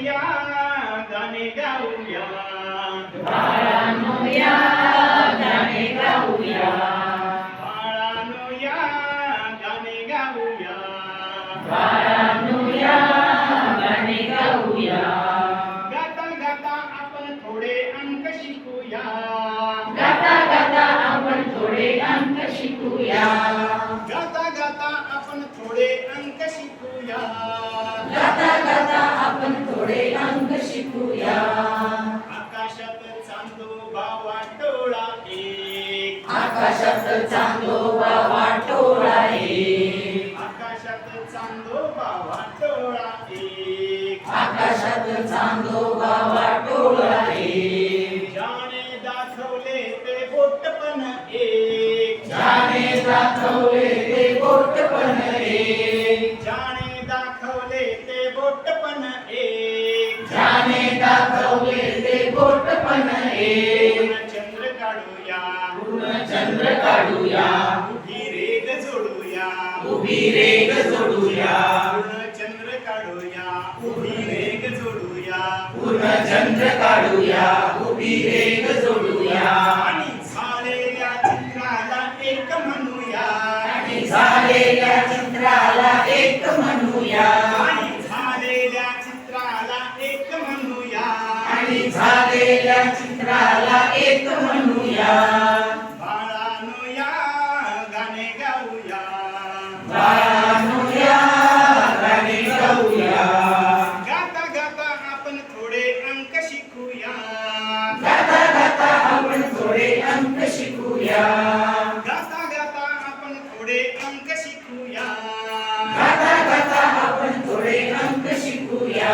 या गाणे गाऊया बाळांनो या गाणे गाऊया बाळांनो या गाणे गाऊया बाळांनो या गाणे गाऊया गाता गाता आपण थोडे अंक शिकूया गाता गाता आपण थोडे अंक शिकूया गाता गाता आपण थोडे अंक शिकूया गाता गाता आपण थोडे अंक शिकूया आकाशात चांदोबा वाटोळा एक आकाशात चांदोबा वाटोळा एक आकाशात चांदोबा वाटोळा एक आकाशात चांदोबा वाटोळा एक ज्याने दाखवले ते बोटपण एक ज्याने दाखवले ते बोटपण एक ज्याने दाखवले ते बोटपण एक ज्याने दाखवले ते बोटपण एक चंद्र काढूया पूर्ण चंद्र काढूया उभी रेग जोडूया उभी रेग जोडूया पूर्ण चंद्र काढूया उभी रेग जोडूया पूर्ण चंद्र काढूया उभी रेग जोडूया आणि झालेल्या चित्राला एक म्हणूया आणि झालेल्या चित्राला एक म्हणूया आणि झालेल्या चित्राला एक म्हणूया आणि झालेल्या चित्राला एक म्हणूया बाळांनो या गाणे गाऊया बाळांनो या गाणे गाऊया गाता गाता आपण थोडे अंक शिकूया गाता गाता आपण थोडे अंक शिकूया गाता गाता आपण थोडे अंक शिकूया गाता गाता आपण थोडे अंक शिकूया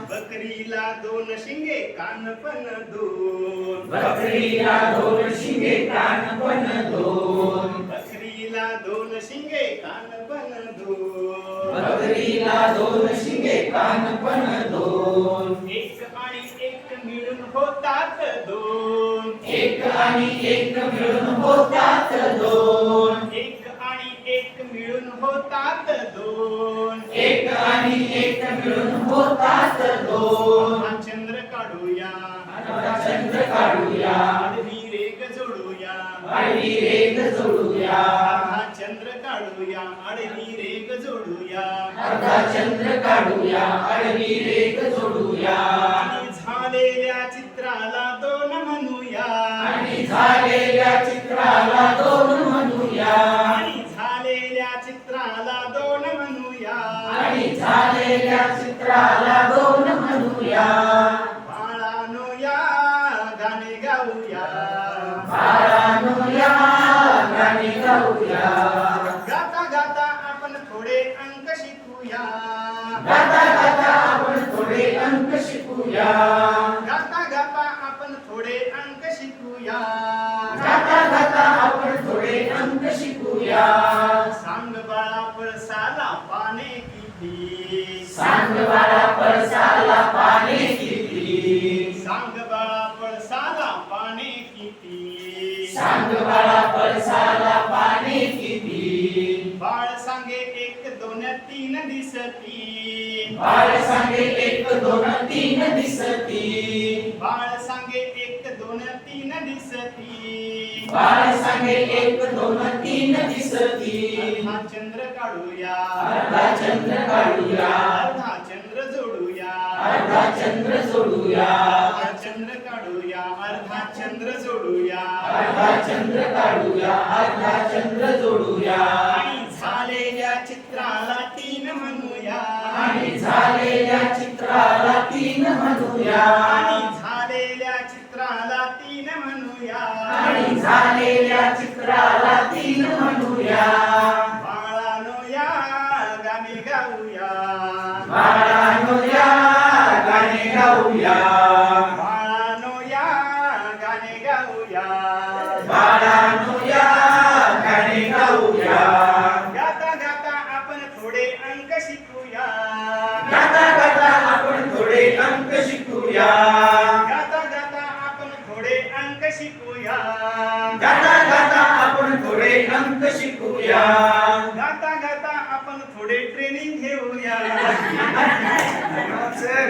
बकरीला दोन शिंगे कान पण दोन बकरीला दोन शिंगे कान पण दोन बकरीला दोन शिंगे कान पण दोन बकरीला दोन शिंगे कान पण दोन एक आणि एक मिळून होतात दोन एक आणि एक मिळून होतात दोन एक आणि एक मिळून होतात दोन एक आणि एक मिळून होतात दोन हा चंद्र काढूया आता चंद्र काढूया आडवी रेग जोडूया आडवी रेग जोडूया हा चंद्र काढूया आडवी रेग जोडूया अर्धा चंद्र काढूया आडवी रेग जोडूया आणि झालेल्या चित्राला दोन म्हणूया आणि झालेल्या चित्राला दोन म्हणूया आणि झालेल्या चित्राला दोन म्हणूया आणि झालेल्या चित्राला दोन म्हणूया बाळांनो या गाणे गाऊया बाळांनो या गाणे गाऊया गाता गाता आपण थोडे अंक शिकूया गाता गाता आपण थोडे अंक शिकूया गाता गाता आपण थोडे अंक शिकूया गाता गाता आपण थोडे अंक शिकूया सांग बाळा पळसाला पाने किती सांग बाळा पळसाला पाने किती सांग बाळा पळसाला पाने किती सांग बाळा पळसाला पाने किती बाळ सांगे एक दोन तीन दिसती बाळ सांगे एक दोन तीन दिसती बाळ सांगे एक दोन तीन दिसती बाळ सांगे एक दोन तीन दिसती अर्धा चंद्र काढूया अर्धा चंद्र काढूया अर्धा चंद्र जोडूया अर्धा चंद्र जोडूया अर्धा चंद्र काढूया अर्धा चंद्र जोडूया अर्धा चंद्र काढूया अर्धा चंद्र जोडूया आणि झालेल्या चित्राला तीन म्हणूया आणि झालेल्या चित्राला तीन म्हणूया आणि झालेल्या चित्राला तीन म्हणूया आणि झालेल्या चित्राला तीन म्हणूया बाळांनो या गाणे गाऊया बाळांनो या गाणे गाऊया बाळांनो या गाणे गाऊया बाळांनो या गाणे गाऊया गाता गाता आपण थोडे अंक शिकूया गाता गाता आपण थोडे अंक शिकूया गाता गाता आपण थोडे अंक शिकूया गाता गाता आपण थोडे अंक शिकूया गाता गाता आपण थोडे ट्रेनिंग घेऊया सर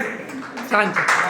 छान छान